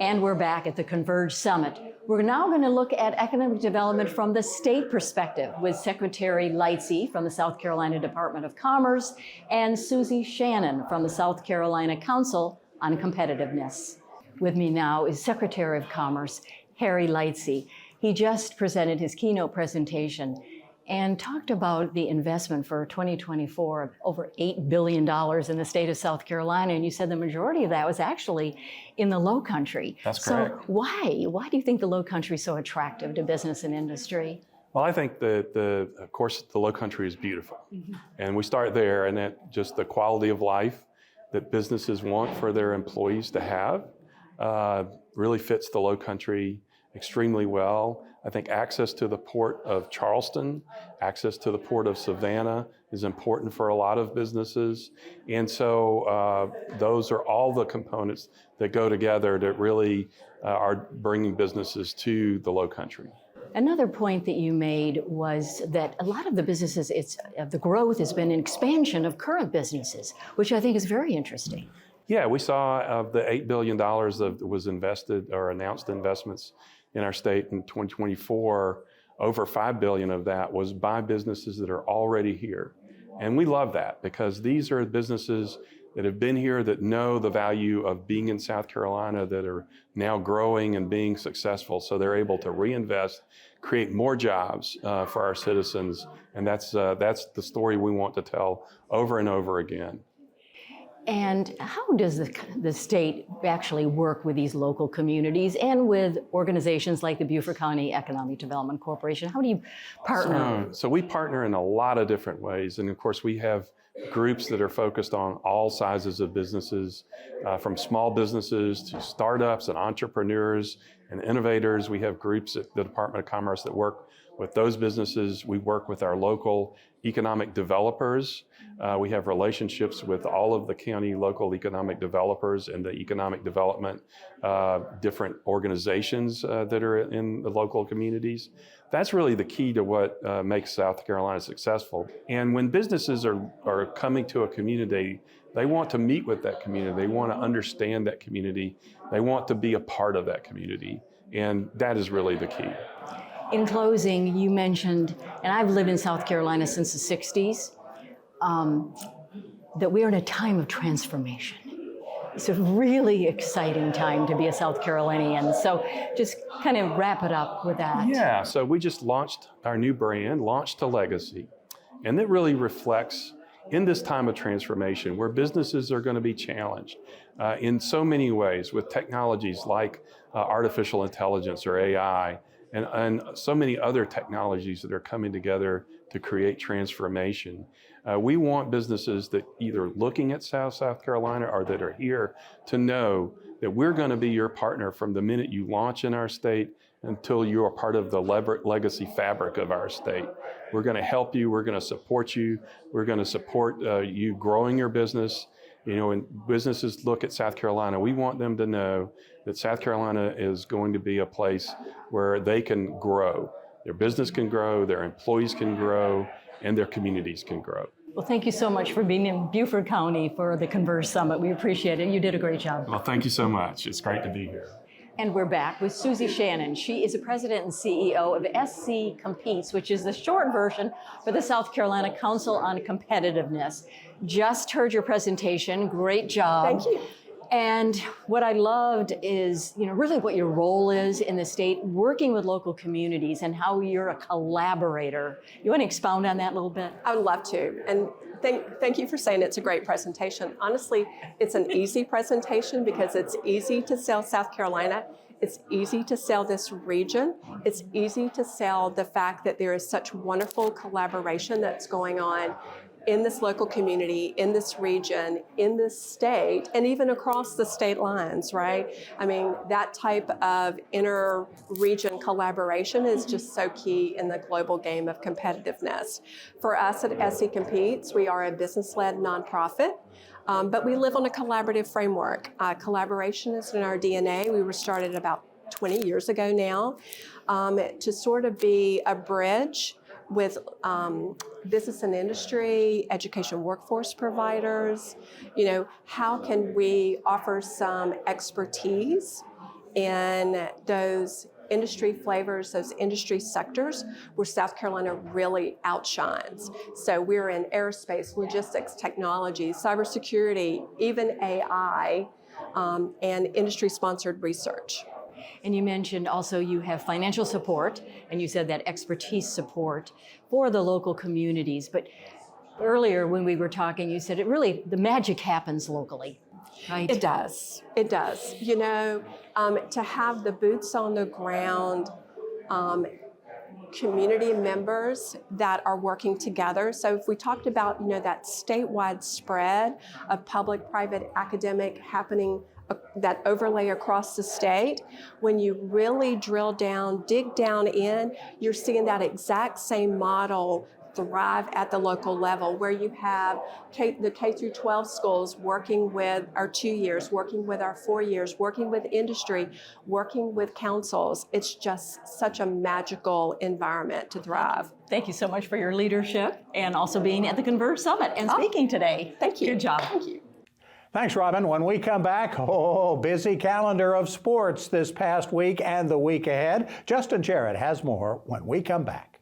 And we're back at the Converge Summit. We're now going to look at economic development from the state perspective with Secretary Lightsey from the South Carolina Department of Commerce and Susie Shannon from the South Carolina Council on Competitiveness. With me now is Secretary of Commerce, Harry Lightsey. He just presented his keynote presentation and talked about the investment for 2024 of over $8 billion in the state of South Carolina. And you said the majority of that was actually in the Lowcountry. That's correct. So why? Why do you think the Lowcountry is so attractive to business and industry? Well, I think that, of course, the Lowcountry is beautiful. Mm-hmm. And we start there, and that just the quality of life that businesses want for their employees to have really fits the Lowcountry extremely well. I think access to the port of Charleston, access to the port of Savannah is important for a lot of businesses. And so those are all the components that go together that really are bringing businesses to the Lowcountry. Another point that you made was that a lot of the businesses, the growth has been an expansion of current businesses, which I think is very interesting. Yeah, we saw of the $8 billion that was invested or announced investments in our state in 2024, over $5 billion of that was by businesses that are already here. And we love that because these are businesses that have been here, that know the value of being in South Carolina, that are now growing and being successful. So they're able to reinvest, create more jobs for our citizens. And that's the story we want to tell over and over again. And how does the state actually work with these local communities and with organizations like the Beaufort County Economic Development Corporation? How do you partner? So we partner in a lot of different ways. And of course, we have groups that are focused on all sizes of businesses, from small businesses to startups and entrepreneurs and innovators. We have groups at the Department of Commerce that work with those businesses. We work with our local economic developers. We have relationships with all of the county local economic developers and the economic development different organizations that are in the local communities. That's really the key to what makes South Carolina successful. And when businesses are coming to a community, they want to meet with that community. They want to understand that community. They want to be a part of that community. And that is really the key. In closing, you mentioned, and I've lived in South Carolina since the 60s, that we're in a time of transformation. It's a really exciting time to be a South Carolinian. So just kind of wrap it up with that. Yeah, so we just launched our new brand, Launch to Legacy. And it really reflects in this time of transformation where businesses are going to be challenged in so many ways with technologies like artificial intelligence or AI, and so many other technologies that are coming together to create transformation. We want businesses that either looking at South Carolina or that are here to know that we're going to be your partner from the minute you launch in our state until you are part of the legacy fabric of our state. We're going to help you. We're going to support you. We're going to support you growing your business. You know, when businesses look at South Carolina, we want them to know that South Carolina is going to be a place where they can grow. Their business can grow, their employees can grow, and their communities can grow. Well, thank you so much for being in Beaufort County for the Converge Summit. We appreciate it. You did a great job. Well, thank you so much. It's great to be here. And we're back with Susie Shannon. She is the president and CEO of SC Competes, which is the short version for the South Carolina Council on Competitiveness. Just heard your presentation. Great job. Thank you. And what I loved is, really what your role is in the state, working with local communities and how you're a collaborator. You want to expound on that a little bit? I would love to. And thank you for saying it's a great presentation. Honestly, it's an easy presentation because it's easy to sell South Carolina. It's easy to sell this region. It's easy to sell the fact that there is such wonderful collaboration that's going on in this local community, in this region, in this state, and even across the state lines, right? I mean, that type of inter-region collaboration is just so key in the global game of competitiveness. For us at SC Competes, we are a business-led nonprofit, but we live on a collaborative framework. Collaboration is in our DNA. We were started about 20 years ago now to sort of be a bridge with business and industry, education workforce providers. How can we offer some expertise in those industry flavors, those industry sectors where South Carolina really outshines. So we're in aerospace, logistics, technology, cybersecurity, even AI, and industry-sponsored research. And you mentioned also you have financial support, and you said that expertise support for the local communities. But earlier when we were talking, you said the magic happens locally, right? It does. It does. You know, to have the boots on the ground, community members that are working together. So if we talked about, you know, that statewide spread of public, private, academic happening, that overlay across the state, when you really drill down, dig down in, you're seeing that exact same model thrive at the local level, where you have the K through 12 schools working with our 2 years, working with our 4 years, working with industry, working with councils. It's just such a magical environment to thrive. Thank you so much for your leadership and also being at the Converge Summit and speaking today. Thank you. Good job. Thank you. Thanks, Robin. When we come back, busy calendar of sports this past week and the week ahead. Justin Jarrett has more when we come back.